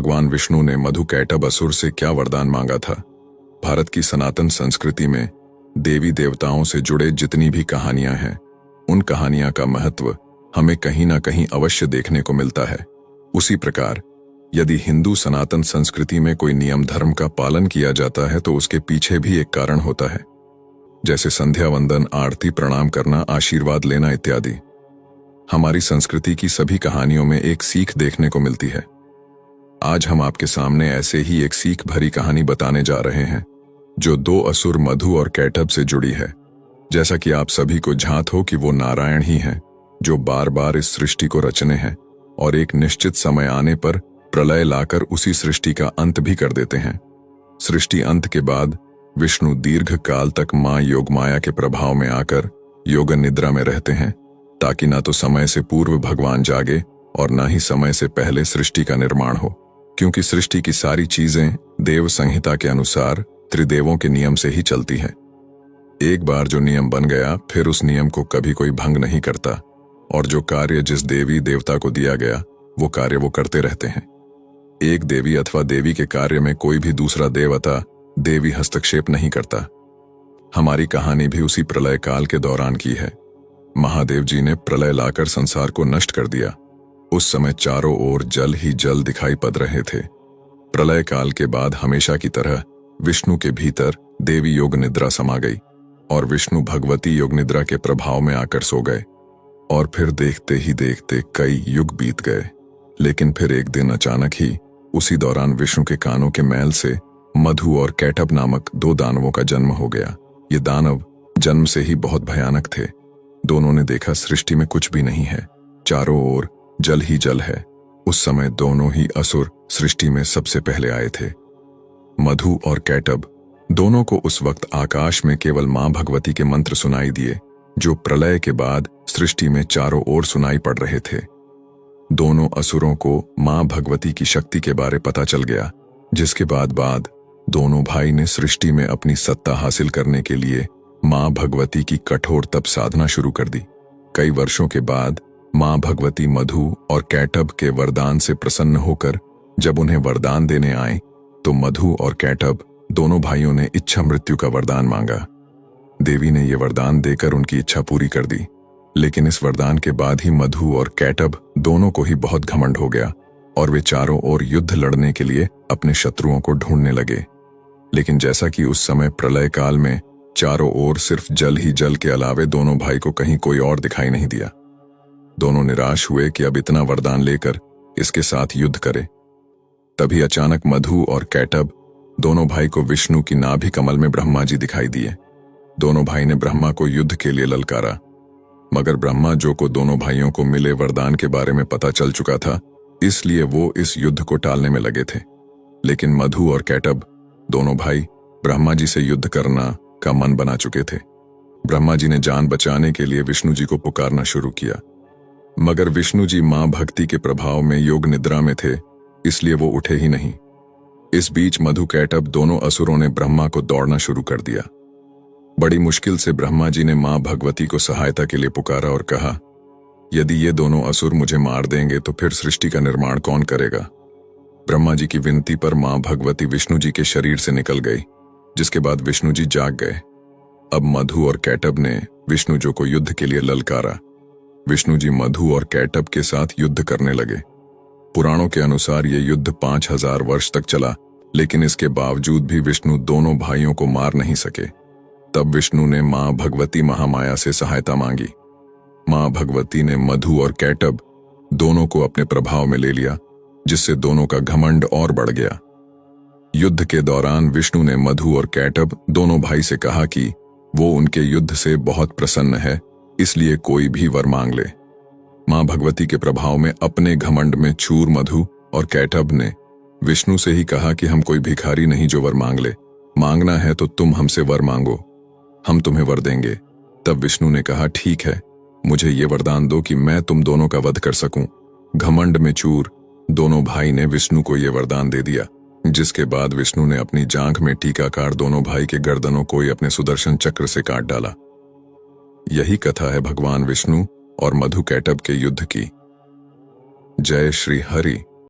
भगवान विष्णु ने मधुकैटभ असुर से क्या वरदान मांगा था। भारत की सनातन संस्कृति में देवी देवताओं से जुड़े जितनी भी कहानियां हैं, उन कहानियां का महत्व हमें कहीं ना कहीं अवश्य देखने को मिलता है। उसी प्रकार यदि हिंदू सनातन संस्कृति में कोई नियम धर्म का पालन किया जाता है तो उसके पीछे भी एक कारण होता है, जैसे संध्या वंदन, आरती, प्रणाम करना, आशीर्वाद लेना इत्यादि। हमारी संस्कृति की सभी कहानियों में एक सीख देखने को मिलती है। आज हम आपके सामने ऐसे ही एक सीख भरी कहानी बताने जा रहे हैं, जो दो असुर मधु और कैटभ से जुड़ी है। जैसा कि आप सभी को झांत हो कि वो नारायण ही हैं, जो बार बार इस सृष्टि को रचने हैं और एक निश्चित समय आने पर प्रलय लाकर उसी सृष्टि का अंत भी कर देते हैं। सृष्टि अंत के बाद विष्णु दीर्घ काल तक मां योगमाया के प्रभाव में आकर योग निद्रा में रहते हैं, ताकि ना तो समय से पूर्व भगवान जागे और ना ही समय से पहले सृष्टि का निर्माण हो, क्योंकि सृष्टि की सारी चीजें देव संहिता के अनुसार त्रिदेवों के नियम से ही चलती हैं। एक बार जो नियम बन गया, फिर उस नियम को कभी कोई भंग नहीं करता, और जो कार्य जिस देवी देवता को दिया गया वो कार्य वो करते रहते हैं। एक देवी अथवा देवी के कार्य में कोई भी दूसरा देवता देवी हस्तक्षेप नहीं करता। हमारी कहानी भी उसी प्रलय काल के दौरान की है। महादेव जी ने प्रलय लाकर संसार को नष्ट कर दिया। उस समय चारों ओर जल ही जल दिखाई पड़ रहे थे। प्रलय काल के बाद हमेशा की तरह विष्णु के भीतर देवी योग निद्रा समा गई और विष्णु भगवती योग निद्रा के प्रभाव में आकर सो गए। और फिर देखते ही देखते कई युग बीत गए। लेकिन फिर एक दिन अचानक ही उसी दौरान विष्णु के कानों के मैल से मधु और कैटभ नामक दो दानवों का जन्म हो गया। ये दानव जन्म से ही बहुत भयानक थे। दोनों ने देखा सृष्टि में कुछ भी नहीं है, चारों ओर जल ही जल है। उस समय दोनों ही असुर सृष्टि में सबसे पहले आए थे। मधु और कैटभ दोनों को उस वक्त आकाश में केवल मां भगवती के मंत्र सुनाई दिए, जो प्रलय के बाद सृष्टि में चारों ओर सुनाई पड़ रहे थे। दोनों असुरों को मां भगवती की शक्ति के बारे पता चल गया, जिसके बाद दोनों भाई ने सृष्टि में अपनी सत्ता हासिल करने के लिए मां भगवती की कठोर तप साधना शुरू कर दी। कई वर्षों के बाद मां भगवती मधु और कैटभ के वरदान से प्रसन्न होकर जब उन्हें वरदान देने आए, तो मधु और कैटभ दोनों भाइयों ने इच्छा मृत्यु का वरदान मांगा। देवी ने यह वरदान देकर उनकी इच्छा पूरी कर दी। लेकिन इस वरदान के बाद ही मधु और कैटभ दोनों को ही बहुत घमंड हो गया और वे चारों ओर युद्ध लड़ने के लिए अपने शत्रुओं को ढूंढने लगे। लेकिन जैसा कि उस समय प्रलय काल में चारों ओर सिर्फ जल ही जल के अलावे दोनों भाई को कहीं कोई और दिखाई नहीं दिया। दोनों निराश हुए कि अब इतना वरदान लेकर इसके साथ युद्ध करें। तभी अचानक मधु और कैटभ दोनों भाई को विष्णु की नाभि कमल में ब्रह्मा जी दिखाई दिए। दोनों भाई ने ब्रह्मा को युद्ध के लिए ललकारा, मगर ब्रह्मा जो को दोनों भाइयों को मिले वरदान के बारे में पता चल चुका था, इसलिए वो इस युद्ध को टालने में लगे थे। लेकिन मधु और कैटभ दोनों भाई ब्रह्मा जी से युद्ध करना का मन बना चुके थे। ब्रह्मा जी ने जान बचाने के लिए विष्णु जी को पुकारना शुरू किया, मगर विष्णु जी मां भक्ति के प्रभाव में योग निद्रा में थे, इसलिए वो उठे ही नहीं। इस बीच मधु कैटभ दोनों असुरों ने ब्रह्मा को दौड़ना शुरू कर दिया। बड़ी मुश्किल से ब्रह्मा जी ने मां भगवती को सहायता के लिए पुकारा और कहा, यदि ये दोनों असुर मुझे मार देंगे तो फिर सृष्टि का निर्माण कौन करेगा। ब्रह्मा जी की विनती पर मां भगवती विष्णु जी के शरीर से निकल गई, जिसके बाद विष्णु जी जाग गए। अब मधु और कैटभ ने विष्णु जी को युद्ध के लिए ललकारा। विष्णु जी मधु और कैटभ के साथ युद्ध करने लगे। पुराणों के अनुसार ये युद्ध 5000 वर्ष तक चला, लेकिन इसके बावजूद भी विष्णु दोनों भाइयों को मार नहीं सके। तब विष्णु ने मां भगवती महामाया से सहायता मांगी। मां भगवती ने मधु और कैटभ दोनों को अपने प्रभाव में ले लिया, जिससे दोनों का घमंड और बढ़ गया। युद्ध के दौरान विष्णु ने मधु और कैटभ दोनों भाई से कहा कि वो उनके युद्ध से बहुत प्रसन्न है, इसलिए कोई भी वर मांग ले। मां भगवती के प्रभाव में अपने घमंड में चूर मधु और कैटभ ने विष्णु से ही कहा कि हम कोई भिखारी नहीं जो वर मांग ले, मांगना है तो तुम हमसे वर मांगो, हम तुम्हें वर देंगे। तब विष्णु ने कहा, ठीक है, मुझे ये वरदान दो कि मैं तुम दोनों का वध कर सकूं। घमंड में चूर दोनों भाई ने विष्णु को ये वरदान दे दिया, जिसके बाद विष्णु ने अपनी जांघ में टीकाकार दोनों भाई के गर्दनों को ही अपने सुदर्शन चक्र से काट डाला। यही कथा है भगवान विष्णु और मधु कैटभ के युद्ध की। जय श्री हरि।